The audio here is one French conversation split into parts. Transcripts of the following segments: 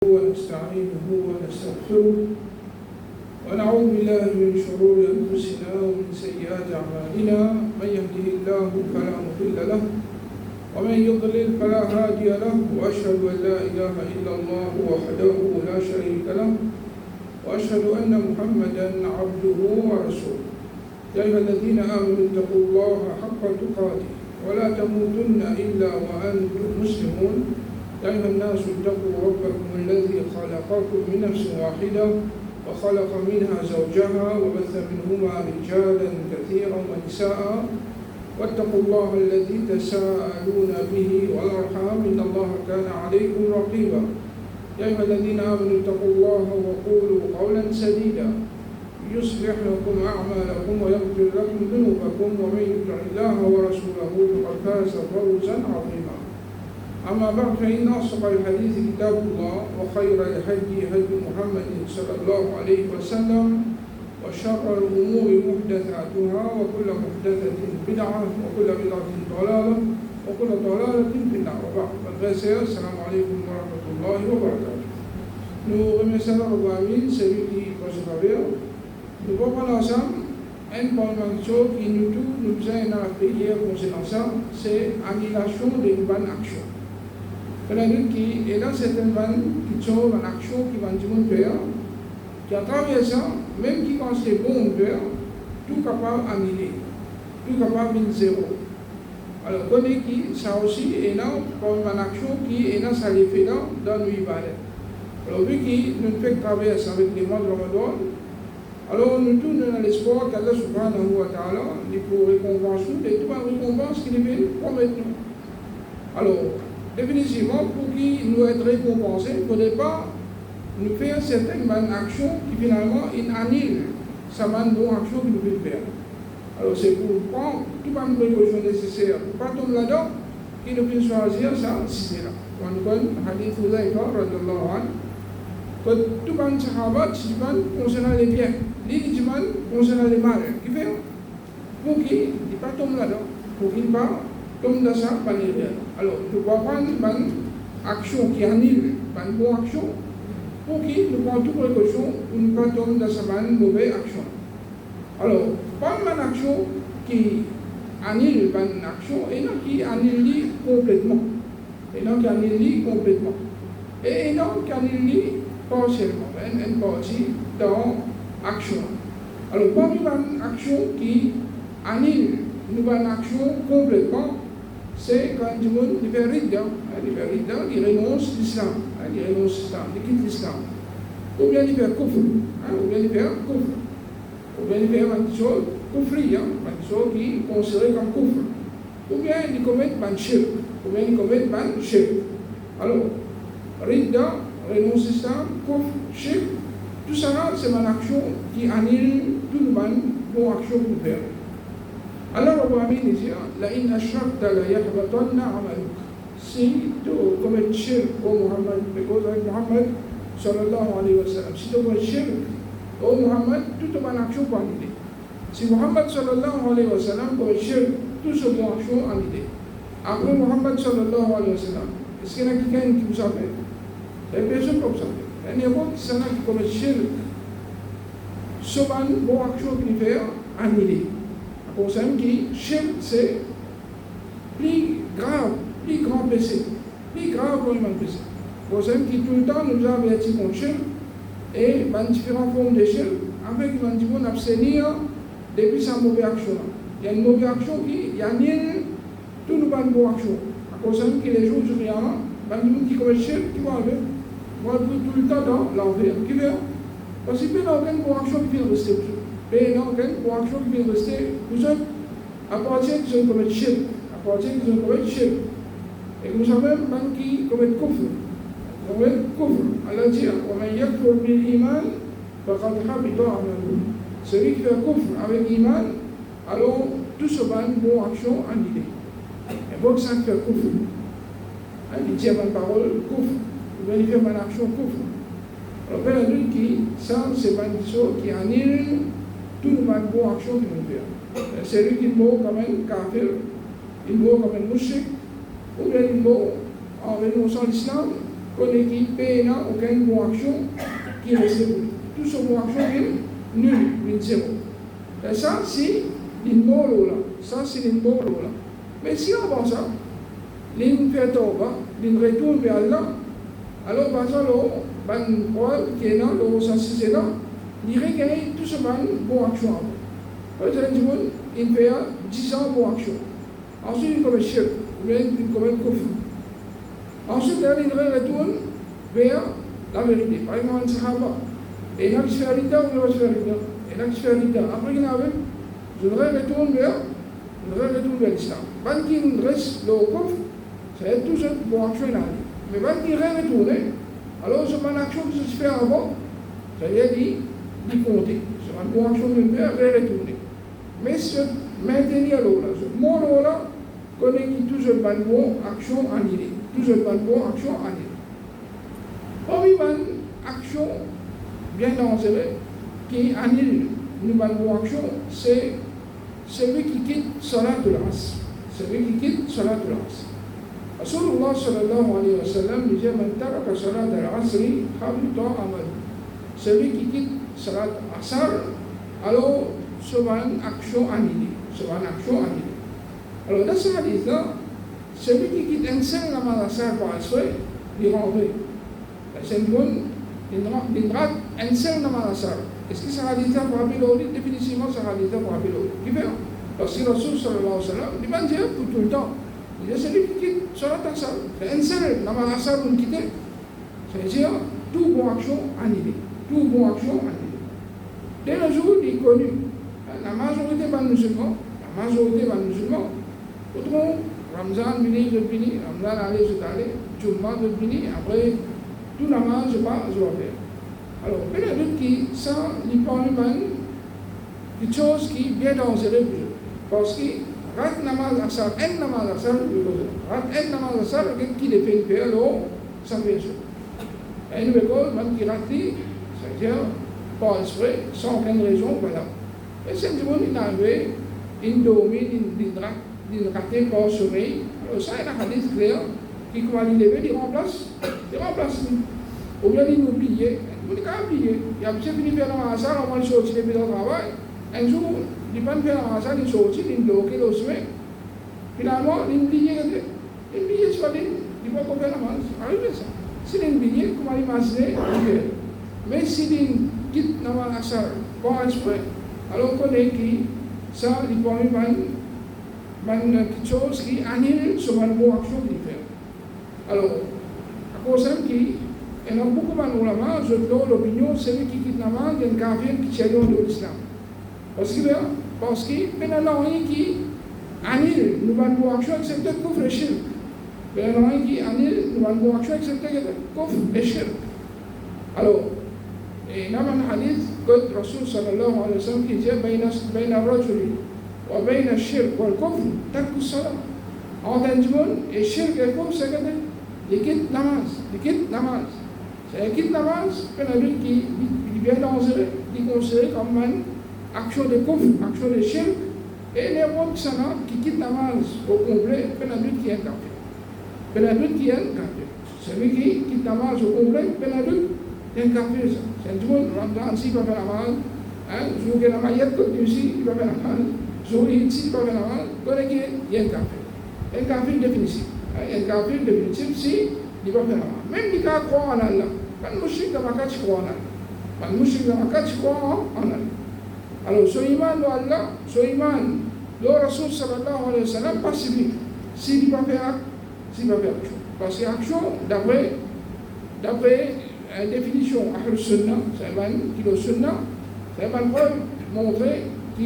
ونستعينه ونستغفره ونعوذ بالله من شرور أنفسنا ومن سيئات أعمالنا. من يهده الله فلا مضل له ومن يضلل فلا هادي له، وأشهد أن لا إله إلا الله وحده لا شريك له، وأشهد أن محمدا عبده ورسوله. يا أيها الذين آمنوا اتقوا الله حق تقاته ولا تموتن إلا وأنتم مسلمون. يا أيها الناس اتقوا ربكم الذي خلقكم من نفس واحدة وخلق منها زوجها وبث منهما رجالا كثيرا ونساء، واتقوا الله الذي تساءلون به والأرحام إن الله كان عليكم رقيبا. يا أيها الذين آمنوا اتقوا الله وقولوا قولا سديدا يصلح لكم أعمالكم ويغفر لكم ذنوبكم، ومن يطع الله ورسوله فقد فاز فوزا عظيما. أما بعد، فإن أصدق الحديث كتاب الله، وخير الهدي هدي محمد صلى الله عليه وسلم، وشر الأمور محدثاتها، وكل محدثة بدعة، وكل بدعة ضلالة، وكل ضلالة في النار. وبعد، السلام عليكم ورحمة الله وبركاته. Nous remercions Allah, celui qui conserve. Nous voyons ensemble un point qui nous a hier concernant ça, c'est l'annulation d'une bonne action. Il y a certaines bonnes qui sont en action qui vont du monde faire, qui à travers ça, même qui quand c'est bon faire, tout capable d'annuler, tout capable de zéro. Alors, on est qui, ça aussi, est là, comme une action qui est là, ça les fait là, dans l'Ibadah. Alors, vu qu'il nous fait traverser avec les mois de Ramadan, alors nous tournons dans l'espoir qu'Allah subhanahu wa ta'ala nous pour récompenser et toute la récompense qu'il veut promettre nous. Alors, définitivement, pour qu'il nous être récompensé, il ne faudrait pas nous faire certaines bonnes actions qui finalement annulent sa bonne action qu'il nous veut faire. Alors, c'est pour prendre toutes les précautions nécessaires pour ne pas tomber là-dedans qu'il nous peut choisir ça, si c'est là. On connaît le hadith Hudayfa radhiyallahu anhu que tout le monde sahaba concernant les biens, l'idéal concernant les mal, qui fait pour qu'il ne pas tombe là-dedans, pour qu'il ne pas tombe dans ça, pas les biens. Alors, tu vas prendre une action qui annule, une bonne action, pour qu'il ne prenne toute précaution pour ne pas tomber dans sa mauvaise action. Alors, pas une action qui annule une action et non qui annule complètement. Et non qui annule complètement. Et non qui annule partiellement, une partie dans l'action. Alors, parmi une action qui annule une action complètement, c'est quand du monde il fait ridda, il renonce l'islam, il quitte l'islam. Ou bien il fait kufr, ou bien il fait kufr, ou bien il fait une chose kufri, une chose qui est considérée comme kufr. Ou bien il commet un shirk, ou bien il commet un shirk. Alors, ridda, renonce l'islam, kufr, shirk, tout ça là, c'est une action qui annule toute une bonne action qu'on fait. Alors, Rabbi Amin dit, la in ashrakta la yahbatanna amaluk. Si tu commets shirk au Muhammad, because of Muhammad sallallahu alayhi wa sallam, si tu commets shirk au Muhammad, toute bonne action peut annuler. Si Muhammad sallallahu alayhi wa sallam commet shirk, toute cette bonne action annulée. Après Muhammad sallallahu alayhi wa sallam, est-ce qu'il y a quelqu'un qui vous savait? Il y a personne comme ça. Il y a beaucoup qui sont là qui commettent shirk. Ce bonne action qu'il fait annuler. Pour ça, shirk, c'est plus grave, plus grand péché, plus grave pour un péché. Pour ça, qui tout le temps nous a averti contre shirk et différentes formes de shirk, avec qu'il va abstenir depuis sa mauvaise action. Il y a une mauvaise action qui annule toute une bonne action. Pour ça, que les jours du rien, qui commettent shirk, qui vont tout le temps dans l'enfer. Qui veut? Parce qu'il n'y a aucune bonne action qui vient rester. Mais non, pour action qui vient rester, vous êtes à partir qu'ils ont commis shirk, à partir qu'ils ont commis shirk. Et vous savez même qui commet kufr. Commet kufr. Allah dit, وَمَنْ يَكْفُرْ بِالْإِيمَانِ فَقَدْ حَبِطَ عَمَلُهُ. Celui qui fait kufr avec l'iman, alors tout ce bonne action annulée. Et pour que ça fait kufr, il dit à ma parole kufr, ou bien il fait une action kufr. Alors, il y a qui, ça, c'est une chose qui annule toute une bonne action qu'il nous fait. C'est lui qui meurt comme un kafir, il meurt comme un mouchik, ou bien il meurt en renonçant l'islam, connaît qui paye aucune bonne action qui reste pour lui. Tout ce bonne action est nul, une zéro. Et ça, c'est une molo là. Ça, c'est une molo là. Mais si on pense ça, l'une fait tauba, l'une retourne vers Allah, alors, par exemple, ban Paul qui est là, le sens là, il regagne tout ce bonne action. Par exemple, il fait 10 ans bonne action. Ensuite, il commet shirk, il commet kufr. Ensuite, il retourne vers la vérité. Par exemple, un sahaba. Et il a qui se fait l'État ou il va se faire l'État. Il a qui se fait l'État. Après, il retourne vers l'islam. Quand il reste le kufr, c'est tout ce bonne action. Mais quand il retourne, alors c'est une action qui se fait avant, c'est-à-dire d'y compter. C'est une bonne action de faire retourner. Mais ce maintenir l'eau-là, ce mot-là, connaît qui tout ce bonne action annulée. Tout ce bonne action annulée. Parmi les actions bien dangereuses qui annulent une bonne action, c'est celui qui quitte Salat al-Asr. Celui qui quitte Salat al-Asr. Rasulullah sallallahu alayhi wa sallam disait Man taraka Salat al-Asri habita amal. Celui qui quitte Salat al-Asr, alors c'est une action annulée. C'est une action annulée. Alors dans ce hadith-là, celui qui quitte un seul namaz asar par asr, il rentre. C'est une bonne, il rate un seul namaz asar. Est-ce que ça hadith-là pour rappeler l'autre? Définitivement, ça hadith-là pour rappeler l'autre. Qui fait? Parce que Rasul sallallahu alayhi wa sallam, il va dire pour tout le temps. Il dit celui qui quitte Salat al-Asr, c'est un seul namaz asar pour le quitter. C'est-à-dire, tout bon action annulée. Tout bon action annulée. Dès le jour, il est connu. La majorité des musulmans, autrement, Ramzan vini, je finis, Ramzan allez, je t'allais, Jumma, je finis, après, tout namaz, je vais faire. Alors, il y a d'autres qui, ça, ils parlent des choses qui sont bien dangereuses pour eux. Parce que, rat namaz asar, un namaz asar, rat un namaz asar, qui les fait faire, alors, ça vient sûr. Et nous, même qui rate, c'est-à-dire, pas exprès, sans aucune raison, voilà. Et c'est du monde, il a arrivé, il domine, il raté par sommeil. Alors ça, il y a un hadith clair qui, quand il lever, il remplace. Ou bien il oublie, il n'a pas oublié. Il a fini de faire un hasard, avant de sortir depuis le travail. Un jour, il n'a pas fait un hasard, il sortit, il bloqué le sommeil. Finalement, il oublie, soit il va pas faire la masse. Arrive ça. S'il oublie, comment il m'a dit, mais s'il quitte dans la hasard, pas exprès, alors qu'on est qui, ça, il peut y avoir quelque chose qui annule sur une bonne action qu'il fait. Alors, à cause de qui, il y a beaucoup de ulama, je donne l'opinion, celui qui quitte la main, il y a un kafir qui tient de l'islam. Parce que, il y a un qui annule une bonne action, excepté le kufr et shirk. Il y a un qui annule une bonne action, excepté le kufr et shirk. Alors, et dans un hadith, que Rasul sallallahu alayhi wa sallam qui dit بين الرجل وبين الشرك والكفر ترك الصلاة. En tant que monde, et shirk et kufr, c'est que il quitte namaz. C'est quitte namaz, il qui est bien dangereux, qui est considéré comme une action de kufr, action de shirk, et les gens qui quittent namaz au complet, il qui est un kafir. Celui qui quitte namaz au complet, il est un kafir. C'est un jour, Ramadan, s'il va faire la mal, jour que la maillette continue ici, il va faire la mal, jour ici, il va faire la mal, il y a un kafir. Un kafir définitif. Un kafir définitif, si, il va faire la mal. Même les cas croient en Allah. Pas de mouchik dans ma carte, je crois en Allah. Pas de mouchik dans ma carte, je crois en Allah. Alors, ce iman de Allah, ce iman, le Rasul sallallahu alayhi wa sallam, pas civique. S'il va faire action. Parce que action, d'après la définition Ahl Sunnah, c'est un Sunnah, c'est une preuve montrer que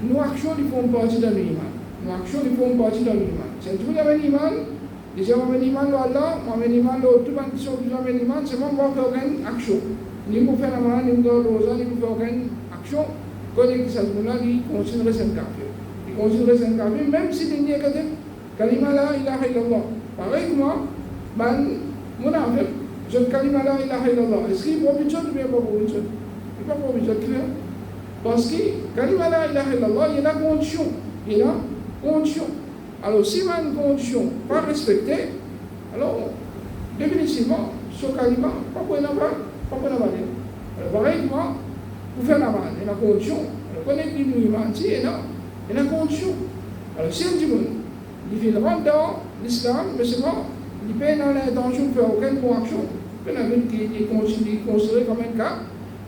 nos actions font partie de l'Iman. Nos actions font partie de l'Iman. C'est tout un Iman, déjà on a un Iman de Allah, on a un Iman de tout le monde qui sont un Iman, c'est bon, on va faire aucune action. Ni pour faire la main, ni pour faire l'osa, ni pour faire aucune action, quand il s'agit de là, il considère c'est un kafir. Il considère c'est un kafir, même si il n'y a que des kalima la ilaha illallah. Pareil que moi, mon affaire, je kalima la ilaha illallah. Est-ce qu'il est pour une chose ou bien pas pour une chose? Il n'est pas pour une chose, clair? Parce que kalima la ilaha illallah, il y a une condition. Il y a une condition. Alors, si il y a une condition pas respectée, alors définitivement, ce calima, pas pour la valeur. Alors, pareillement, pour faire la valeur, il y a une condition. Alors, connaître l'humain il y a une condition. Alors, si on dit, il fait rentrer dans l'islam, mais c'est bon, il paye dans l'intention de faire aucune action. Il y en a qui est considéré comme un cas,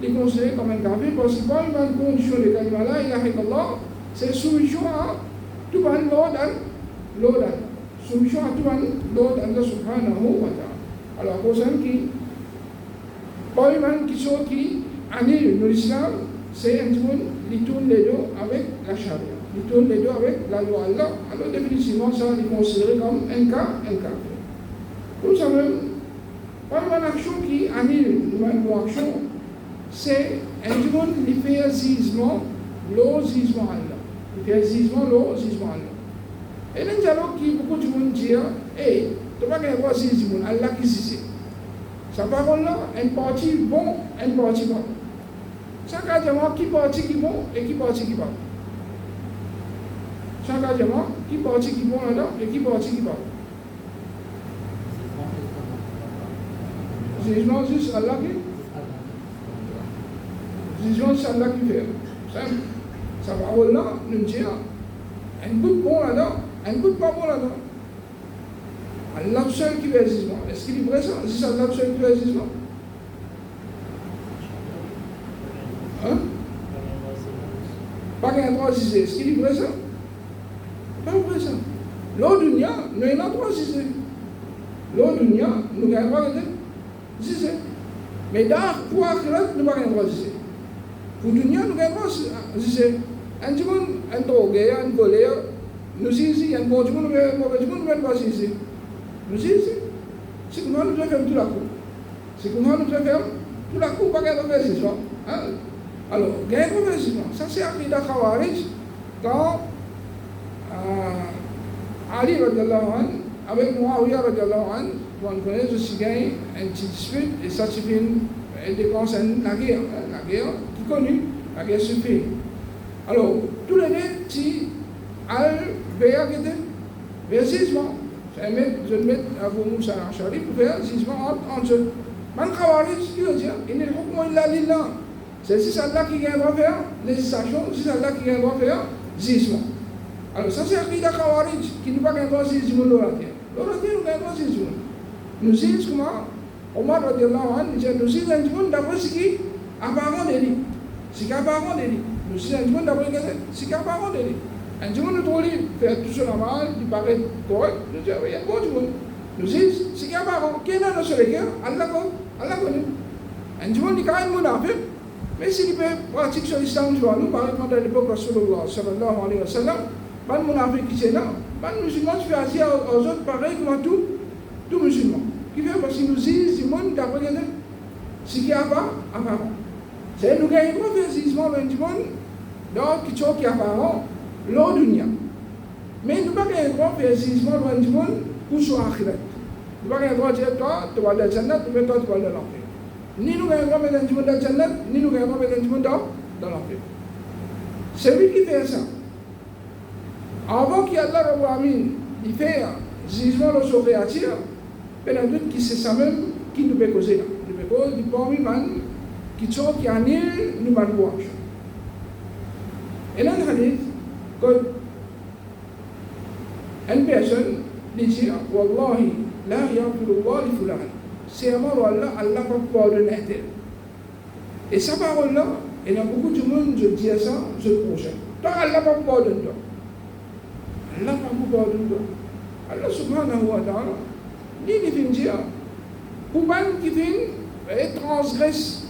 il est considéré comme un kafir, parce que quand il y a une condition de kalima là, il y a Allah, c'est soumission à tout le monde, soumission à tout le monde, Allah subhanahu wa ta'ala. Alors, pour ceux qui, pas les gens qui annulent l'islam, c'est un monde qui tourne les deux avec la charia, qui tourne les deux avec la loi Allah. Alors, définitivement, ça est considéré comme un cas. Pour ça même, pas une action qui annule une action, c'est un monde qui fait un gisement, l'osisement Allah. Il fait un gisement, l'osisement Allah. Et un dialogue qui beaucoup de monde dit, hey, tu ne vas pas avoir ce gisement, Allah qui dit. Sa parole là, une partie bon, une partie bon. Chaque diamant qui partie qui bon et qui partie qui bon. Chaque diamant qui partie qui bon là et qui partie qui bon. Jugement juste Allah qui. Jugement juste Allah qui fait. Sa parole là, nous dit, un bout de bon là-dedans, un bout de pas bon là-dedans. Allah seul qui fait le jugement. Est-ce qu'il est vrai ça? C'est Allah seul qui fait le jugement? Hein? Pas qu'un droit à juger. Est-ce qu'il est vrai ça? Pas vrai ça. L'autre dunya, nous avons droit à juger. L'autre dunya, nous avons droit à juger. Mais pour Akhirat, nous n'avons pas droit à juger. Pour dunya, nous avons droit à juger. Un monde, un drogué, un volé, nous jugeons, un bon monde, un mauvais monde, nous n'avons pas juger. Nous disons, c'est comment nous devons faire tout la cour. C'est comment nous devons faire tout la cour, pas qu'il y ait de réversissement. Alors, il y a un réversissement. Ça, c'est Aqida Khawarij, quand Ali radiallahu anhu, avec Muawiyah radiallahu anhu, on connaît aussi un petit dispute, et ça suffit, elle dépense la guerre qui est connue, la guerre suffit. Alors, tous les deux, si al-Béa qui était, réversissement. Je vais mettre à vous Moussa al-Ashari pour faire un jugement entre eux. Man Khawarij, qui veut dire, il n'est pas illa lillah. C'est Allah qui vient de faire législation, c'est Allah qui vient de faire jugement. Alors ça c'est Aqida Khawarij, qui n'est pas qu'un droit jugement de la terre. La terre, nous avons un droit jugement. Nous disons comment Omar radiallahu anhu, nous disons un jugement d'après ce qui apparent délit. Ce qui apparent délit. Nous disons un jugement d'après ce qui apparent délit. Un jour, nous trouvons faire tout cela mal, il paraît correct, nous disons, il y a bon du monde. Nous disons, ce qui est apparent, qui est dans notre cœur, Allah connaît. Un jour, il y a un monafik, mais s'il peut pratiquer sur l'islam, nous, par exemple, à l'époque, Rasulullah sallallahu alayhi wa sallam, pas de monafik qui est là, pas de musulman qui fait assis aux autres pareil comme tout musulman. Qui fait parce qu'il nous dit, c'est le monde d'après ce qui est apparent. C'est nous qui avons un investissement dans le monde, donc qui est apparent. L'autre dunya. Mais nous n'avons pas un grand investissement dans le monde pour sur Akhirat. Nous n'avons pas un grand dire, toi, tu vas dans le Jannat, mais toi, tu vas dans l'enfer. Ni nous avons un grand investissement dans le Jannat, ni nous avons un grand investissement dans l'enfer. C'est lui qui fait ça. Avant qu'Allah Rabbul Alamin il fait un jugement de son créature, il y a un doute qui c'est ça même qui nous peut causer là. Nous peut causer du parmi les gens qui annulent nous mal action. Et là, le hadith, quand une personne dit Wallahi, la yaghfirullah li fulan. C'est un mot Allah, Allah va pardonner à tel. Et sa parole-là, il y a beaucoup de monde, je dis ça, je le prochain. Toi, Allah va pardonner toi. Allah va vous pardonner toi. Allah subhanahu wa ta'ala, il vient dire, pour les qui viennent transgressent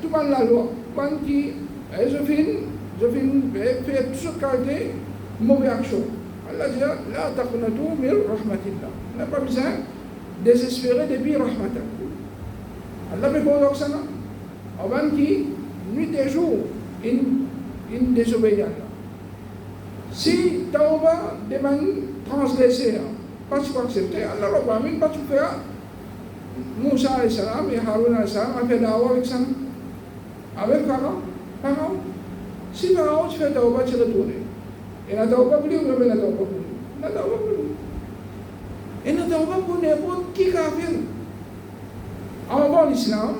tout la loi, pour les qui je vais faire toutes sortes de qualités, mauvaise action. Allah dit, la taqnatu min rahmatillah. On n'a pas besoin de désespérer depuis rahmatillah. Allah peut pas dire ça. Avant qui, nuit et jour, il désobéit à Allah. Si Tawba demande transgresser, pas tu accepter, Allah va même pas tout faire. Moussa alayhi salam et Haroun alayhi salam a fait dawa avec ça. Avec Pharaon. Si Pharaon tu fais Tawba, tu retournes. Et la Tawba pour lui, ou la Tawba pour lui? La Tawba pour lui. Et la Tawba pour n'importe qui kafir. avant l'islam,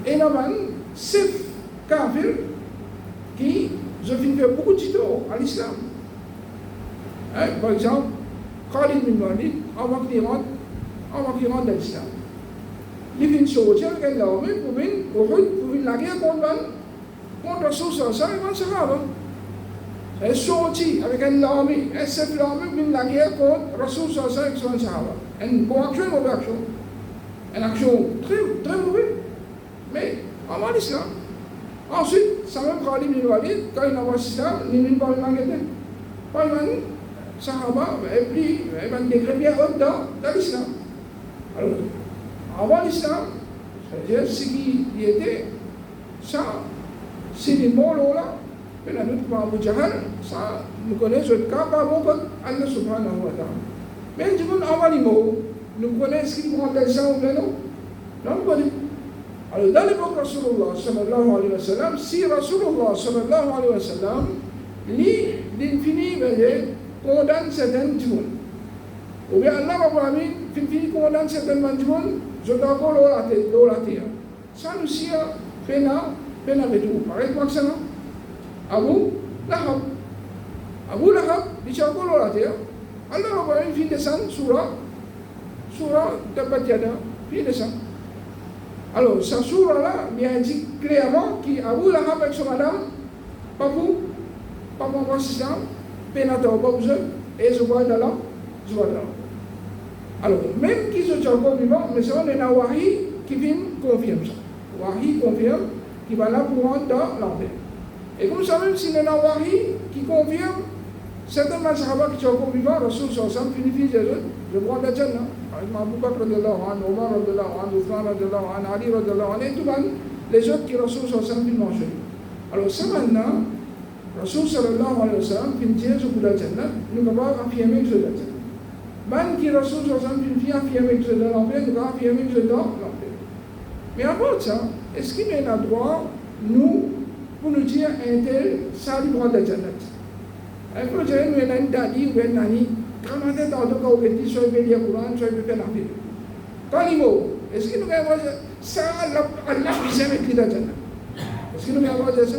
et normalement, c'est kafir qui ont fait beaucoup de tutos à l'islam. Hein, par exemple, Khalid bin Walid, avant qu'il rentre dans l'islam. Il vient sortir avec l'armée pour venir la guerre contre Rasul sallallahu alayhi wa sallam. Elle est sortie avec l'armée, elle s'est fait l'armée pour venir la guerre contre Rasul sallallahu alayhi wa sallam. Une bonne action, une mauvaise action. Une action très, très mauvaise. Mais avant l'islam. Ensuite, ça même Khalid bin Walid, quand il a vu l'islam, il n'a pas eu pas eu Sahaba, et puis il va décréter bien dans l'islam. Alors, avant l'islam, c'est-à-dire ce qui était, ça, c'est les mots là, mais la lutte par Abu Jahal, ça, nous connaissons le cas par Allah subhanahu wa ta'ala. Mais du coup, avant les mots, nous connaissons ce qui prend des gens ou bien non? Non, nous connaissons. Alors, dans l'époque de Rasulullah sallallahu alayhi wa sallam, si Rasulullah sallallahu alayhi wa sallam, l'infini, condamne certaines du monde. Ou bien Allah va finir condamne certaines du monde, je dois encore l'eau la terre. Ça nous sert, pena avec tout. Par exemple, ça, Abu Lahab, il dit encore l'eau la terre. Allah va finir descendre, surah Tabbat-Yada, puis descendre. Alors, sa surah là, bien dit clairement qu'Abu Lahab avec son madame, pas pour assistant, pénata au pas et je vois dans l'eau. Alors, même qu'ils sont encore vivants, mais c'est un wahi qui vient confirmer ça. Wahi confirme qu'il va là pour rentrer dans l'enfer. Et comme ça, même si c'est un wahi qui confirme, certains Sahaba qui sont encore vivants, Rasul sallallahu alayhi wa sallam, je prends la Jannah. Par exemple, Abu Bakr radiallahu anhu, Omar radiallahu anhu, Uthman radiallahu anhu, Ali radiallahu anhu, et tout le monde, les autres qui Rasul sallallahu alayhi wa sallam. Alors, ça maintenant, Rasul sallallahu alayhi wa sallam, qui dit ce coup de la Jannah, nous ne pouvons pas affirmer que c'est la Jannah. Même qui Rasul sallallahu alayhi wa sallam, affirmer que c'est dans l'enfer, nous ne pouvons pas affirmer que c'est dans l'enfer. Mais à part ça, est-ce qu'il y a un droit, nous, pour nous dire un tel, ça lui prend la Jannah? Il faut dire, nous, un dadi ou un nani, quand on est dans le cas où il dit, soit il veut lire le Coran, soit il veut faire la vie. Quand il mot, est-ce qu'il nous a dit ça, Allah puisse mettre la Jannah? Est-ce qu'il nous a dit ça?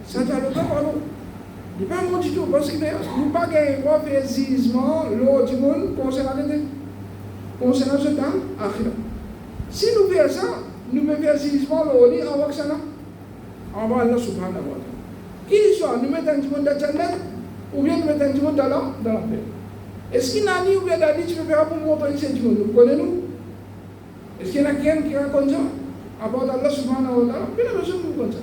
Ça t'a le temps, alors. Il n'est pas bon du tout, parce que nous ne pas gagner quoi faire zizement, l'eau du monde, concernant ce temps, akhira. Si nous faisons ça, nous mettons faire zizement, l'eau, en va que ça là, en va Allah subhanahu wa ta'ala. Qu'il soit, nous mettons du monde dans la Jannah, ou bien nous mettons du monde dans l'enfer. Est-ce qu'il y a un ou bien d'Ali, tu peux faire pour montrer que c'est du monde? Nous connaissons? Est-ce qu'il y en a quelqu'un qui raconte ça? À part Allah subhanahu wa ta'ala, il y a personne qui raconte ça.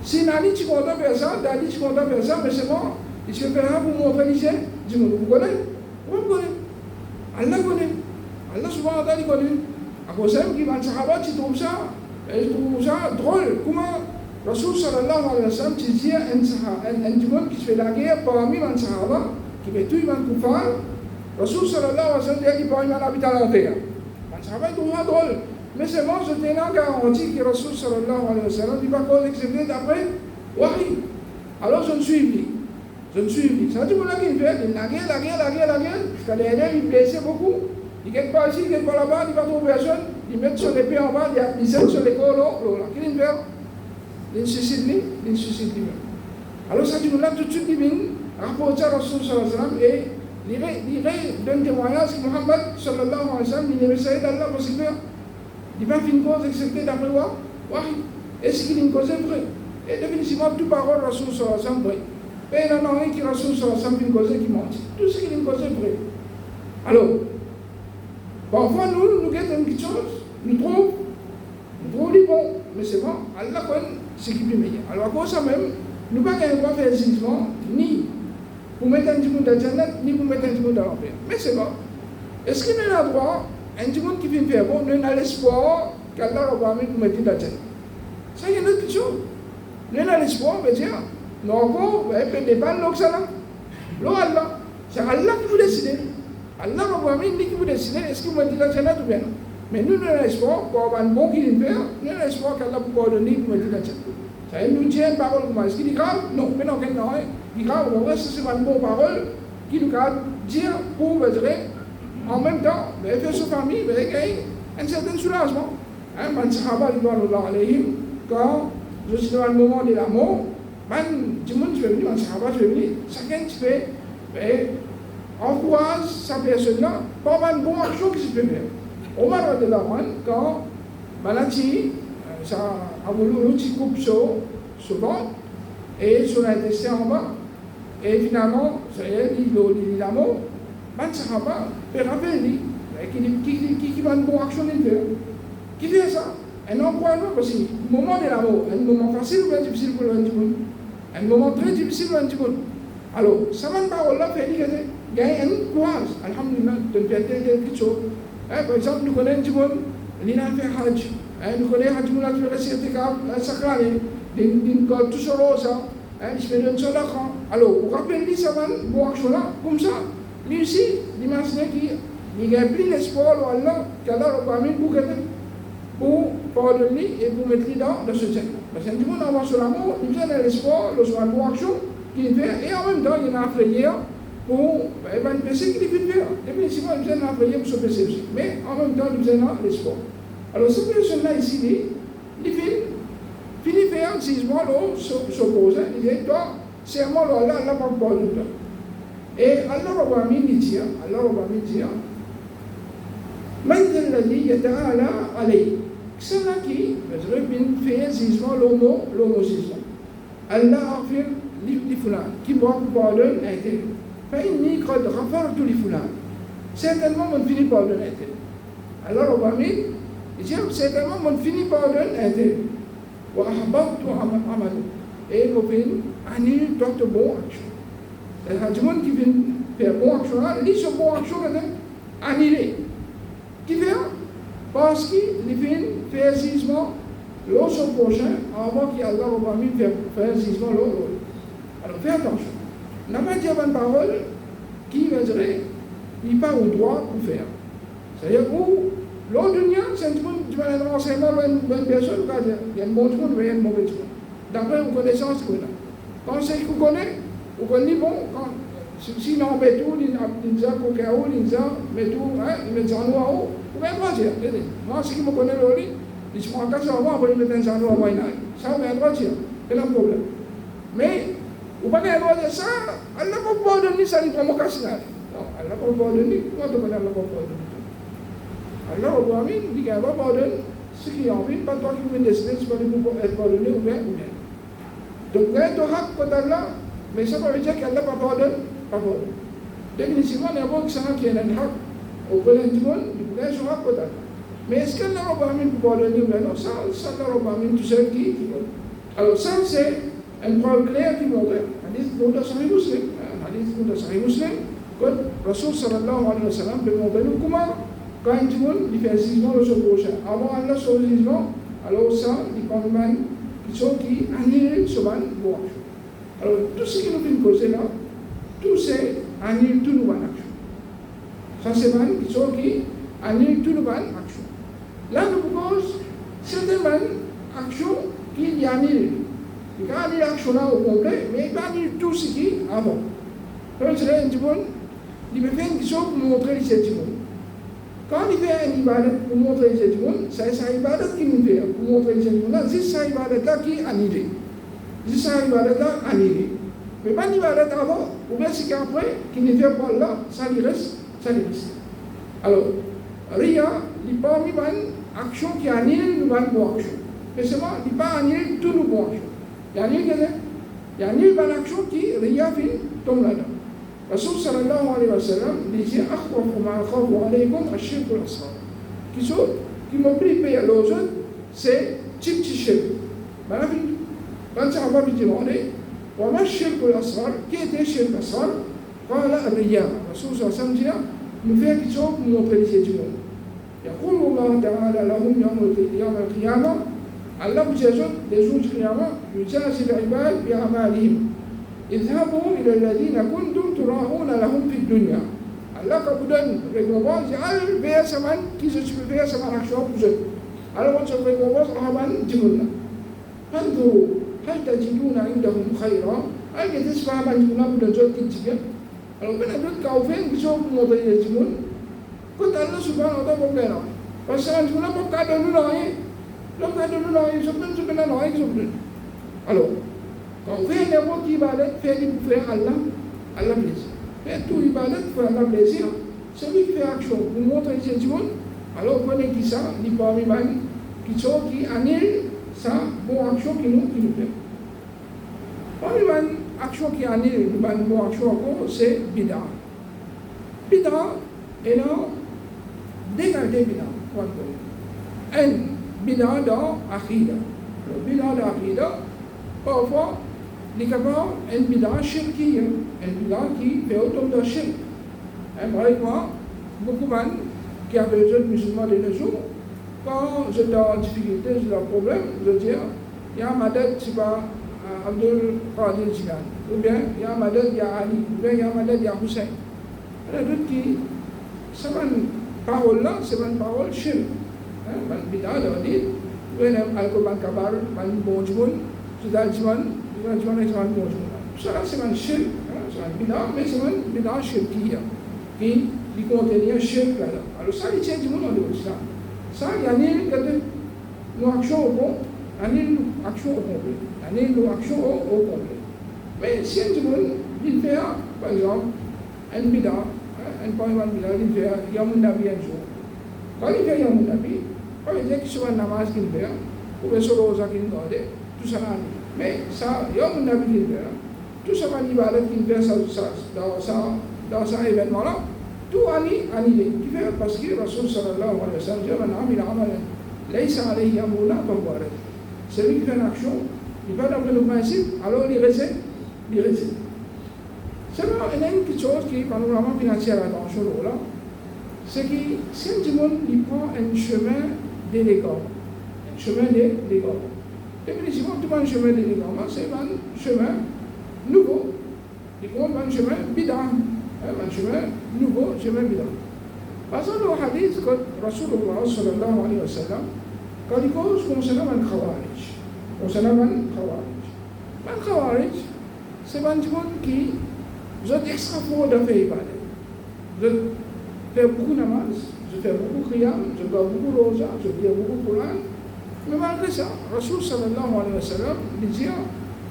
Si Nani, tu comptes faire ça, Dali, tu comptes faire ça, mais c'est bon, il se fera pour montrer que c'est du monde. Vous connaissez? Vous connaissez? Allah connaît. Allah subhanahu wa ta'ala connaît. À cause de qui va le Sahaba, tu trouves ça drôle. Comment Rasul sallallahu alayhi wa sallam, tu dis un du monde qui se fait la guerre parmi les Sahaba, qui fait tout le monde kuffar, Rasul sallallahu alayhi wa sallam dit parmi les habitants de l'enfer. Les Sahaba, ils trouvent ça drôle. Mais c'est bon, je t'ai garanti que Rasul sallallahu alayhi wa sallam dit pas qu'on excepté d'après wahi. Alors je ne suis plus. Ça dit, voilà qu'il fait, la guerre, jusqu'à derrière, il blessait beaucoup. Il ne gagne pas ici, il ne gagne pas là-bas, il ne va trouver personne, il met son épée en bas, il zèle sur l'école, là. Qu'il fait? Il suicide lui-même. Alors ça dit, voilà, tout de suite, il vient rapporter à Rasul sallallahu alayhi wa sallam et il donne témoignage que Muhammad sallallahu alayhi wa sallam, il est messager d'Allah parce qu'il fait. Il va faire une cause acceptée d'après quoi? Wahi. Est-ce qu'il est une cause vraie? Et définitivement, toute parole Rasul sallallahu alayhi wa sallam vraie. Mais il y en a un qui Rasul sallallahu alayhi wa sallam fait une cause qui ment. Tout ce qui est une cause vraie. Alors, parfois nous gagnons quelque chose, nous trouvons les bons, mais c'est bon, Allah connaît ce qui est meilleur. Alors à cause de ça même, nous ne pouvons pas faire jugement, ni pour mettre un petit monde dans la Jannah, ni pour mettre un petit monde dans l'enfer. Mais c'est bon. Est-ce qu'il y a un droit, un petit monde qui vient faire bon, nous avons l'espoir qu'Allah va mettre dans la Jannah? Ça, il y a une autre chose. Nous avons l'espoir, mais tiens, nous avons peut dépendre de ça là. Allah, c'est Allah qui vous décide. Allah va mettre qui vous décide, est-ce qu'il va dire la Jannah ou bien non? Mais nous avons l'espoir, pour avoir un bon qui vient faire, nous avons l'espoir qu'Allah peut coordonner pour mettre la Jannah. Ça nous tient une parole comme ça. Est-ce qu'il est grave? Non, mais non, il est grave. On reste sur une bonne parole qui nous a dire pour dire en même temps, faire sa famille, un certain soulagement. Man sahaba ridwanullah alayhim, quand je suis dans le moment de la mort, man du monde tu es venu, man sahaba tu es venu, chacun tu fais encourage sa personne là par une bonne action que tu peux faire. Omar radiallahu anhu, quand maladie, ça a voulu l'outil coupe sur ventre et sur l'intestin en bas, et finalement, ça y est, il a mort, man sahaba peut rappeler qui va une bonne action de faire. Qui fait ça? Un encouragement, parce que le moment de la mort, un moment facile ou bien difficile pour le monde, un moment très difficile pour le monde. Alors, ça va pas là faire il y a un courage, alhamdulillah, de faire quelque chose. Par exemple, nous connaissons du monde, il a fait Hajj, nous connaissons Hajj, nous avons fait la certificat, la sacrée, tout ce rosa, il fait une seule accord. Alors, vous rappelez, ça va, bon action là, comme ça, lui aussi, l'imaginer qu'il y a plus l'espoir, Allah, qu'Allah va permettre pour pardonner et pour mettre dans le soutien. Parce que du monde avance sur l'amour, il vient de l'espoir, le soin de action qu'il fait, et en même temps, il y a un prière pour une pensée qu'il fait faire. Définitivement, il vient de la prière pour se passer aussi. Mais en même temps, il vient de l'espoir. Alors, cette personne-là ici, il finit faire un gisement, s'oppose, il dit, toi, c'est moi, Allah, Allah va pardonner. Et Allah va me dire, من ذا الذي يتعالى عليه كسنا كي مثلا بين في زيزما لومو زيزما الله أغفر لفلان كي بوك بالون أيتين فإني قد غفرت لفلان certainement من فيني بالون أيتين الله ربامين يجيب certainement من فيني بالون أيتين وأحببت عمله et nous venons annuler toute bonne action. Les gens qui viennent faire bonne action, ils sont bonne action annulés. Qui fait? Parce qu'il vient faire gisement l'autre prochain avant qu'Allah va faire gisement l'autre. Alors fais attention. N'a pas dit une parole qui va dire il n'a pas au droit pour faire. C'est-à-dire où l'autre dunya, c'est un enseignement d'une personne, il y a un bon monde, il y a un mauvais monde. D'après vos connaissances, quand c'est que vous connaissez bon, si non, mais tout, il y a cocaïne, il y a mais tout, il met en noir, ou bien moi, moi, ce qui me connaît le lit, il se prend 4 ans avant, il met un noir, ça, on a le droit de dire, c'est un problème. Mais, vous n'avez pas le droit de dire ça, elle n'a pas pardonné, ça n'est pas mon cas. Non, elle n'a pas pardonné, comment tu connais, elle n'a pas pardonné. Allah va dit qu'elle va pardonner ce qui est envie, pas toi qui veux décider, c'est pas pour être pardonné ou bien. Donc, vous avez le droit mais ça veut dire qu'elle n'a pas pardonné. Définitivement, il y a beaucoup de gens qui ont un haq au plein du monde, ils pourraient se raconter. Mais est-ce qu'elle n'a pas mis pour pardonner ou non? Ça n'a pas mis tout seul qui veut. Alors, ça, c'est une preuve claire qui montre. Hadith de Sahih Muslim, quand Rasul sallallahu alayhi wa sallam peut montrer nous comment, quand du monde, il fait un jugement le prochain. Avant Allah sur le jugement, alors ça, il prend une main qui annule ce man bon. Alors, tout ce qui nous vient causer là, tout c'est annule tout le bonne action. Ça c'est man qui annule tout le bonne action. Là nous propose certaines actions qui annulent. Il peut annuler l'action là au complet, mais il peut annuler tout ce qui est avant. Donc c'est là un monde, il peut faire une question pour montrer les du monde. Quand il fait un ibadat pour montrer les du monde, c'est un ibadat qui nous fait pour montrer les du monde. C'est un ibadat là qui est annulé. C'est un ibadat là annulé. Mais pas l'ibadat avant, ou bien c'est qu'après, qu'il ne fait pas là, ça lui reste. Alors, Ria, il n'est pas mis une action qui annule une bonne action. Mais seulement, il n'est pas annulé tout le bon action. Il y a une bonne action qui, Ria, tombe là-dedans. Rasul sallallahu alayhi wa sallam disait akhwafu ma akhafu alaykum ash-shirk al-asghar. Qui m'oblige à l'autre, c'est petit shirk. Quand ça va lui demander, وما الشرك الأصغر؟ كيف الشرك الأصغر؟ قال الرياء. الرسول صلى الله عليه وسلم نفاق شوق موطلسيتهم. يقول الله تعالى لهم يوم القيامة الله بجازون لزوج القيامة يجازي العباد بأعمالهم اذهبوا إلى الذين كنتم تراءون لهم في الدنيا. الله كبدن récompense al vers saman qui se fait saman action pour eux. Alors on se récompense aman dimuna. انظروا هل تجدون عندهم خيرا؟ هل تسمع من ينام دجال كتير؟ Alors, quand on fait une question pour montrer les gens, quand Allah subhanahu wa ta'ala Parce que on n'a pas de nous rien. Donc, on ne rien, je peux pas rien, je peux. Alors, quand on fait n'importe qui va faire pour faire Allah plaisir. Faire tout il va pour Allah plaisir. Celui qui fait action pour montrer que c'est du monde, alors on connaît qui ça, il parmi qui annule ça, bonne action qui nous fait. Parmi les actions qui annulent, une bonne action encore, c'est bida. Bida est là, dégagé bida. Un bida dans Akhida. Le bida dans Akhida, parfois, il y a un bida shirki, un bida qui fait autour de shirk. Par exemple, beaucoup de gens qui avaient besoin de musulmans de nos jours, quand j'étais en difficulté, j'ai un problème, je dis, il y a ma dette, c'est pas Abdul Qadir Jilani, ou bien il y a ma dette, il y a Ali, ou bien il y a ma dette, il y a Hussein. Il y a d'autres qui, c'est une parole-là, c'est une parole shirk. Man bida, on dit, when alcool kabar, man bon jibun, c'est un jibun, c'est un bon jibun. Ça, c'est un shirk, c'est un bida, mais c'est un bida shirkiya. Qui contenait un shirk là. Alors ça, il tient du monde dans l'islam. Ça, il y a une action au bon, une action au complet. Une action au complet. Mais si un monde, il fait, par exemple, un bida, il fait Yamun Nabi un jour. Quand il fait Yamun Nabi, quand il dit qu'il soit un namaz qu'il fait, ou bien sur le rosa qu'il garde, tout ça là. Mais ça, Yamun Nabi qu'il fait, tout ça va l'ibadat qu'il fait dans cet événement-là, tout annulé. Qui fait parce que Rasul sallallahu alayhi wa sallam dit man amila amalan laysa alayhi amruna fahuwa radd. Celui qui fait une action, il va d'après le principe, alors il récite. C'est là une petite chose qui, pendant le moment financier dans ce là, c'est que si un monde il prend un chemin d'élégance, un chemin d'élégance. Définitivement, tout un chemin d'élégance, c'est un chemin nouveau. Il prend un chemin bid'a. Un chemin nouveau, chemin bid'a. Parce que le hadith que Rasulullah sallallahu alayhi wa sallam, quand il cause concernant un khawarij. Un khawarij, c'est un monde qui est extra fort de faire ibadah. Je fais beaucoup de namaz, je fais beaucoup de qiyam, je dois beaucoup de rosa, je lis beaucoup de Coran. Mais malgré ça, Rasul sallallahu alayhi wa sallam, il dit,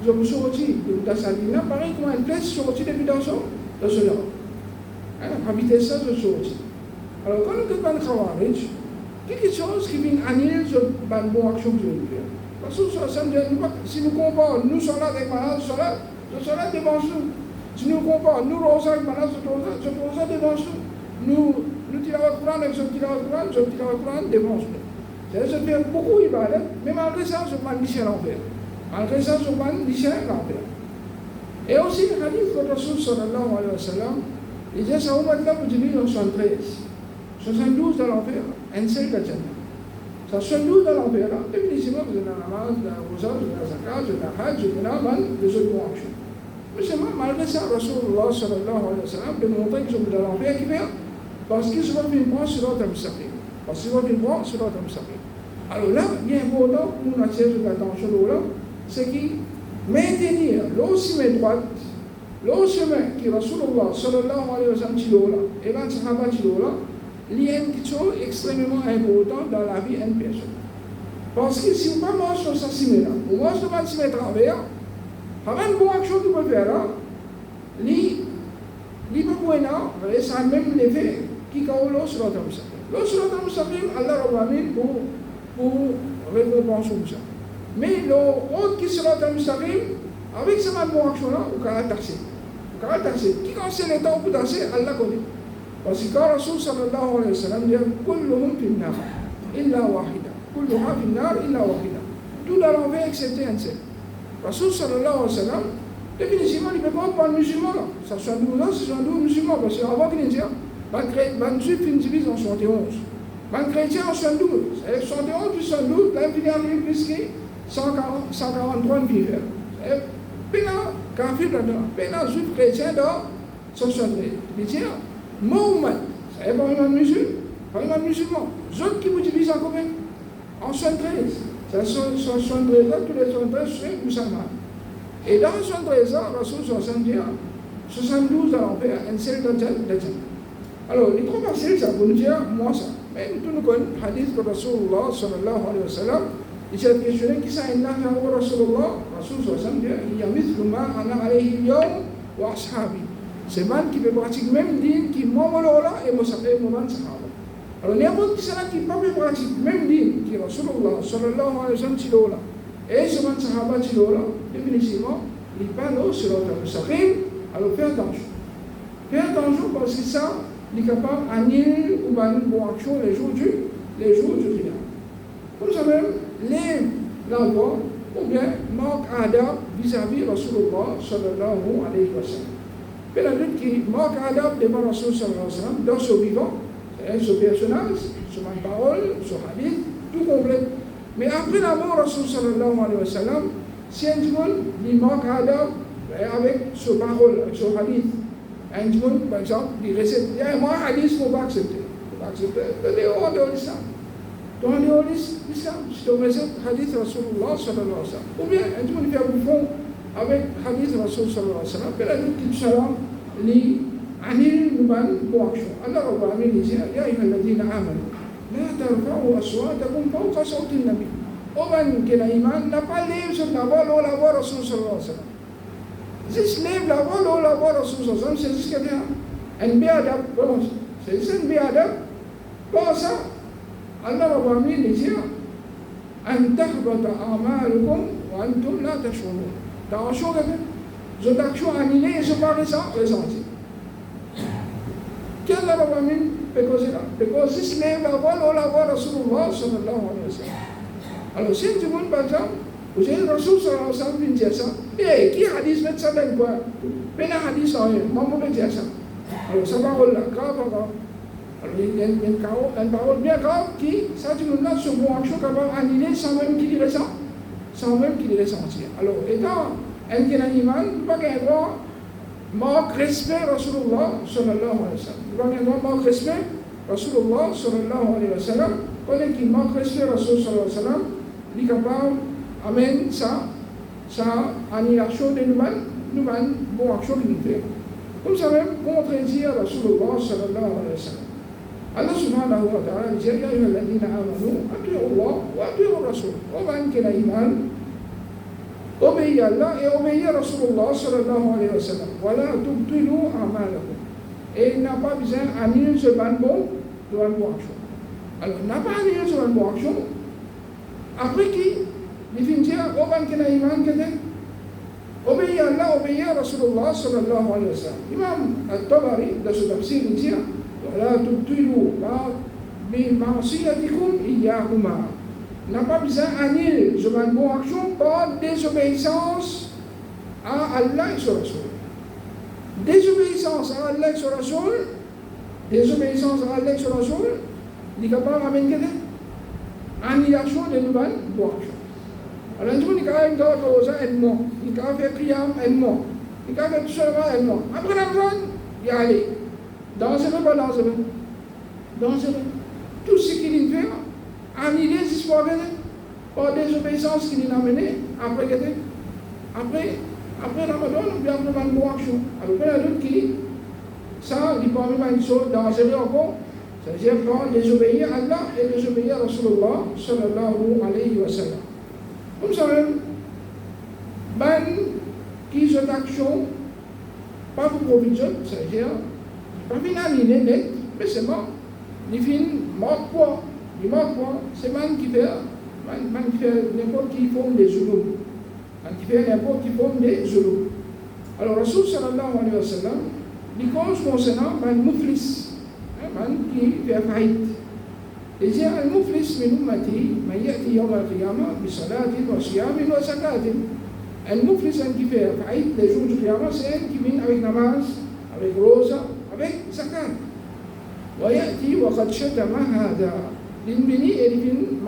je vous sortis de sa vie, pareil comme un place sorti depuis dans cela. Habiter ça, je sortis. Alors, quand on dit un khawarij, quelque chose qui vient annuler une bonne action que je vais faire. Parce que si nous comparons, nous sommes là avec Malade, nous sommes là devant nous. Si nous comparons, nous Rosa avec Malade, je Rosa devant nous. Nous tirons le Coran avec je tire le Coran devant nous. C'est-à-dire que je fais beaucoup d'ibadat, mais malgré ça, je prends Michel l'enfer. Malgré ça, je prends Michel l'enfer. Et aussi, le hadith de Rasul sallallahu alayhi wa sallam, il dit ça, on va là, vous dites, 73. 72 dans l'enfer, un seul de Jannah. Ça 72 dans l'enfer, là, définitivement, vous avez la namaz, la rosa, vous avez la zakat, vous avez la hajj, vous avez les autres bonnes actions. Mais c'est malgré ça, Rasulullah sallallahu alayhi wa sallam, démontrer qu'ils sont dans l'enfer, qui fait, parce qu'ils se retrouvent sur l'autre mustaqim. Parce qu'ils se retrouvent sur l'autre mustaqim. Alors là, il y a un bon temps pour nous attirer l'attention là, c'est qui maintenir l'eau chemin droite, l'eau chemin qui Rasulullah sallallahu alayhi wa sallam tilo là, et là, sahaba tilo là, il y a quelque chose extrêmement important dans la vie d'une personne. Parce que si vous ne marchez pas sur ce chemin là, vous marchez pas sur ce chemin travers, il y a une bonne action que vous pouvez faire là, il va et ça a même l'effet qui a l'eau sur l'autre mustaqim. L'eau sur l'autre mustaqim, Allah va pour récompenser ça. Mais l'autre qui sera dans le mustaqim, avec cette bonne action-là, vous pouvez taxer. Qui conseille les temps pour taxer, Allah connaît. Parce que quand Rasul sallallahu alayhi wa sallam dit kulluhum fi an-nar illa wahida. Kulluha fi an-nar illa wahida. Tout dans l'envers excepté un seul. Rasul sallallahu alayhi wa sallam, définitivement, il ne peut pas prendre musulman là. Ça soit 12 ans, ce sont 12 musulmans. Parce qu'avant qu'il dit, les juifs divisent en 71. Les chrétiens en 72. C'est 71 plus 72, l'infini arrive plus que 143 de vivre. Puis là, quand il y a des juifs chrétiens dans 73. Il dit, Mohammed, c'est pas un musulman. Les autres qui vous divisent en combien? En 73. C'est 73 là, tous les 73 sont musulmans. Et dans 73 ans, Rasul 72 dans l'enfer, un seul de Jannah. Alors, les trois parcelles, ça pour nous dire, moi ça. mais nous connaissons le hadith de Rasulullah sallallahu alayhi wa sallam. Il s'est questionné qui ça inna wa Rasulullah. Rasulullah sallallahu alayhi wa sallam dit il y a mithlu ma ana alayhi al-yawm wa ashabi. C'est man qui peut pratiquer même din qui m'envole et moi s'appelle mon sahaba. Alors n'importe qui ça qui peut pratiquer même din qui Rasulullah sallallahu alayhi wa sallam tilola et ce man sahaba tilola définitivement il parle sur le sahib. Alors fais attention. Fais attention parce que ça il est capable d'annuler ou de bonne action les jours du final. Comme ça même, la loi ou bien manque adab vis-à-vis de Rasulullah sallallahu alayhi wa sallam. Mais la lutte qui manque adab devant Rasulullah sallallahu alayhi wa sallam dans ce vivant, c'est-à-dire ce personnage, ce parole, ce hadith, tout complet. Mais après la mort de Rasulullah sallallahu alayhi wa sallam, si un monde il manque adab avec ce parole, avec ce hadith, un monde, par exemple, il récite, il y a un hadith qu'il ne faut pas accepter. Il ne faut pas accepter. C'est dehors de l'islam. Dans l'islam, si on récite hadith Rasulullah sallallahu alayhi wa sallam, ou bien un monde fait un bouffon avec hadith Rasulullah sallallahu alayhi wa sallam, puis la lutte qui salam, li anil nuban bon action. Allah Rabbi Amin dit, ya ayyuha alladhina amanu, la tarfa'u aswatakum fawqa sawti an-nabi. Oman qui a iman n'a pas levé sur la voix Rasulullah sallallahu alayhi wa sallam. Juste lève la voix Rasulullah sallallahu alayhi wa sallam, c'est juste qu'il y a un biadab, c'est juste un biadab. Pour ça, Allah Rabbi Amin dit, أن تحبط أعمالكم وأنتم لا تشعرون. Attention, votre action annulée et je parle ça, ressentir. Quelle la Rabbi Amin peut causer là? Parce que si lève la voix Rasulullah sallallahu alayhi wa sallam. Alors si tout le monde, par exemple, vous avez Rasul sallallahu alayhi wa sallam qui dit ça, et qui hadith met ça dans quoi? Mais la hadith en rien, maman peut dire ça. Alors ça parole là, grave. Alors il y a une parole bien grave qui, ça tout le monde là, sur mon action capable d'annuler sans même qu'il y ressent, sans même qu'il y ressentir. Alors étant un qui est un imam, il ne peut pas gagner droit, manque respect Rasulullah sallallahu alayhi wa sallam. Il ne peut pas gagner droit, manque respect Rasulullah sallallahu alayhi wa sallam. Quand il manque respect Rasulullah sallallahu alayhi wa sallam, il est capable d'amener sa annulation de nous bon action qu'il fait. Comme ça même, contredire Rasulullah sallallahu alayhi wa sallam. Allah subhanahu wa ta'ala dit, ya ayyuha alladhina amanu, ati'u Allah wa ati'u Rasul. Oman qui a iman, obéir Allah et obéir Rasulullah sallallahu alayhi wa sallam. Voilà, tubtilu a'malakum. Et il n'a pas besoin d'annuler ce bon action. Alors, il n'a pas annulé ce bon action. Après qui, il finit dire, oman qui a iman, obéir Allah, obéir Rasulullah sallallahu alayhi wa sallam. Imam al-Tabari, dans ce tafsir, il dit, ولا تبطلوا بمعصيتكم إياهما. N'a pas besoin d'annuler ce bonne action par désobéissance à Allah et son Rasul. Désobéissance à Allah et son Rasul, désobéissance à Allah et son Rasul, il est capable d'amener annulation de nos bonnes actions. Alors, il y a un gars qui a un mot, il a fait qiyam un mot, il a fait tout seulement un mot. Après Ramadan, il y a allé. Dangereux, pas dangereux. Tout ce qu'il fait, annuler les histoires par désobéissance qu'il a mené après Ramadan, ou bien après une bonne action. Alors, il y a d'autres qui, ça, il parle même une chose dangereuse encore, c'est-à-dire désobéir à Allah et désobéir à Rasulullah sallallahu alayhi wa sallam. Comme ça même, qui sont action, pas pour provision, c'est-à-dire, pas finalement net, mais c'est mort. Il finit mort quoi? Il mort quoi? C'est man qui fait n'importe qui forme des zulum. Man qui fait n'importe qui forme des zulum. Alors, Rasul sallallahu alayhi wa sallam, il cause concernant man muflis, man qui fait faillite. Il dit al muflis min ummati, man yati yawm al-qiyamah bi salatin wa siyamin wa zakatin. Al muflis qui fait faillite les jours du qiyamah, c'est un qui vient avec namaz, avec rosa, avec zakat. ويأتي وقد شتم هذا للبني إلفين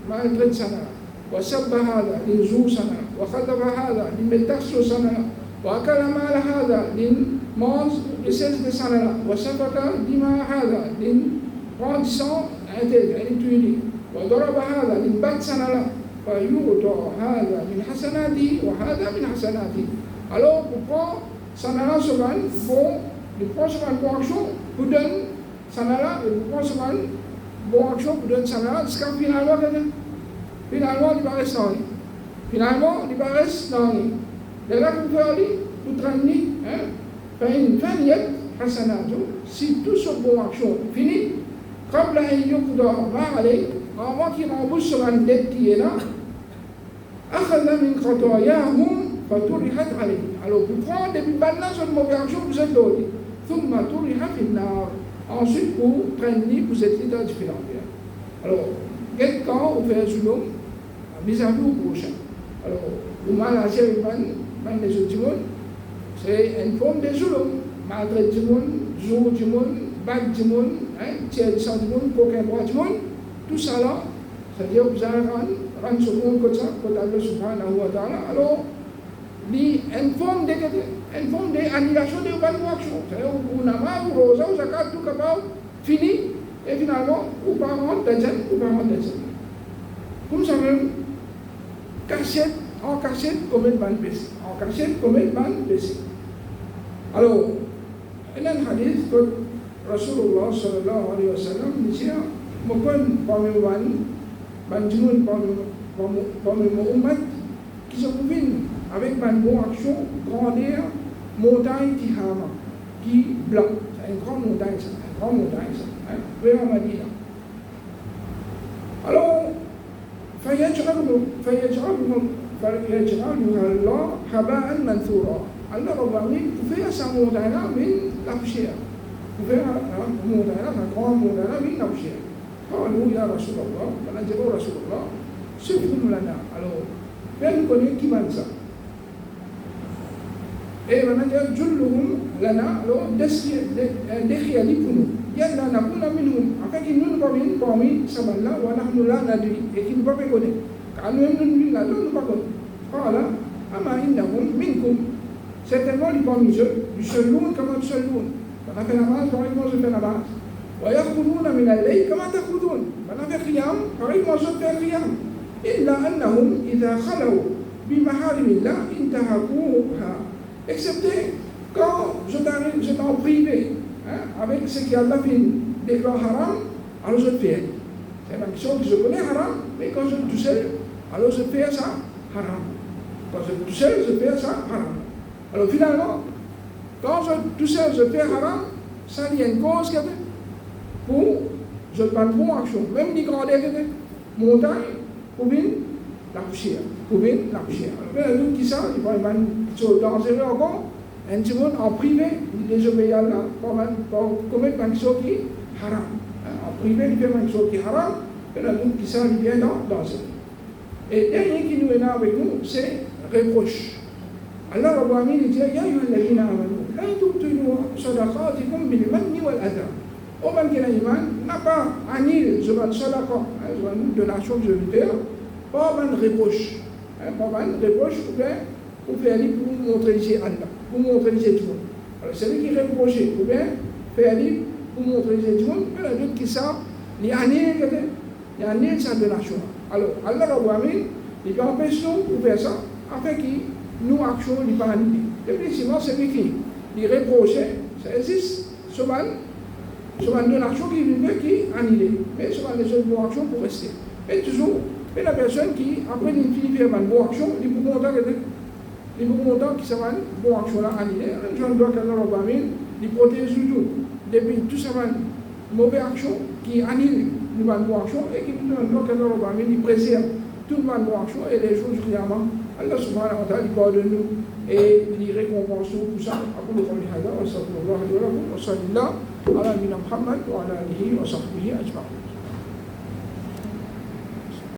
مع الجد سنة وسب هذا لنزو سنة وخذف هذا لمتخص سنة وأكل مال هذا لنماز لسلس سنة وسفك دماء هذا لنقادسان يعني تولي وضرب هذا لنبت سنة فيؤتى هذا من حسناته وهذا من حسناته. Alors pourquoi سنة سبحان bon, il prend sur une action pour donner ça n'a là, et vous pensez mal, bonne action pour donner ça là, jusqu'à finalement, il va rester dans lui. Finalement, il va rester dans lui. Et là, vous pouvez aller, vous traînez, faire une faniette, si tout ce bon action finit, comme la réunion que doit aller, avant qu'il rembourse sur la dette qui est là, alors vous prenez depuis maintenant cette mauvaise action, vous êtes là. Ensuite, vous prenez, vous êtes là dans différents. Alors, quelqu'un vous fait un zulum vis-à-vis au prochain. Alors, vous malagez avec les autres, c'est une forme de zulum. Malgré du monde, jour du monde, bac du monde, tiers du sang du monde, coquin droit du monde, tout ça là, c'est-à-dire que vous allez rendre ce monde comme ça, quand Allah subhanahu wa ta'ala, alors, il y a une forme d'annulation de bonnes actions. C'est-à-dire que vous n'avez pas, vous avez tout capable, fini, et finalement, vous ne pouvez pas rendre des gens. Comme ça même, en cachette, comme une bande baissée. En cachette, comme une bande baissée. Alors, il y a un hadith que Rasulullah sallallahu alayhi wa sallam dit mukun parmi banjimoun parmi Muhammad qui se combinent avec une bonne action, grandir montagne qui blanc. C'est une grande montagne, ça. Vers Madina. Alors, فيجعلها الله هباء منثورا. Allah vous fait sa montagne من la poussière. Vous faites une montagne, une grande montagne من la poussière. قالوا يا رسول الله, فنجروا رسول الله, صفهم لنا. Alors, bien connu qui m'a ça. Et فنجر جلهم لنا, alors décrire pour nous. يلا نكون منهم. Afin qu'ils nous parmi سبحان ونحن لا ندري. Et qu'ils ne peuvent pas connaître. Car nous là, nous ne pas connaître. قال أما إنهم منكم. Certainement, les parmi eux, du seloun comme du seloun. On a fait la base, pareillement, je fais la base. ويأخذون من الليل كما تأخذون. On a fait qiyam, pareillement, je fais qiyam. إلا أنهم إذا خلوا بمحارم الله انتهكوها. Excepté quand je t'en privé, avec ce qui Allah déclare haram, alors je le fais. C'est une question que je connais haram, mais quand je suis tout seul, alors je fais ça haram. Quand je suis tout seul, je fais ça haram. Alors finalement, quand tout seul je fais haram, ça il y a une cause pour je ne prends pas action. Même les grandes montagnes, pour bien la poussière. Alors il y a qui ça, il va être dangereux encore, un petit monde en privé, il désobéit à Allah pour commettre une chose qui est haram. En privé, il fait une chose qui est haram, et là, qui ça, il vient danser. Et dernier qui nous est là avec nous, c'est reproche. Allah Rabbi Amin dit Ya ayyuhalladhina amanu la tubtilu sadaqatikum bil manni wal adha. Au même qui n'a pas annulé ce sadaqa, une donation que je vais faire, pas un reproche. Pour faire aller pour montrer ici Allah, pour montrer ici tout le monde. Alors celui qui reproche, ou bien faire aller pour montrer ici tout le monde, il y a d'autres qui savent, il y a annulé sa donation. Alors Allah Rabbi Amin, il va empêcher nous pour faire ça, afin qu'il nous actions n'est pas annulé. Effectivement, celui qui reproche, ça existe, sur une donation qui est annulée, mais sur une seule bonne action pour rester. Mais toujours, mais la personne qui, après une finit faire une bonne action, il peut monter qui s'appelle une bonne action là annulée. Je dois qu'Allah Rabbi Amin, il protège toujours. Depuis tout ça, une mauvaise action qui annule une bonne action et qui doit qu'Allah Rabbi Amin, il préserve toute une bonne action et les choses clairement. Allah subhanahu wa ta'ala pardonne nous et il récompense nous pour ça. أقول قولي هذا وأستغفر الله لي ولكم وصلى الله على نبينا محمد وعلى آله وصحبه أجمعين.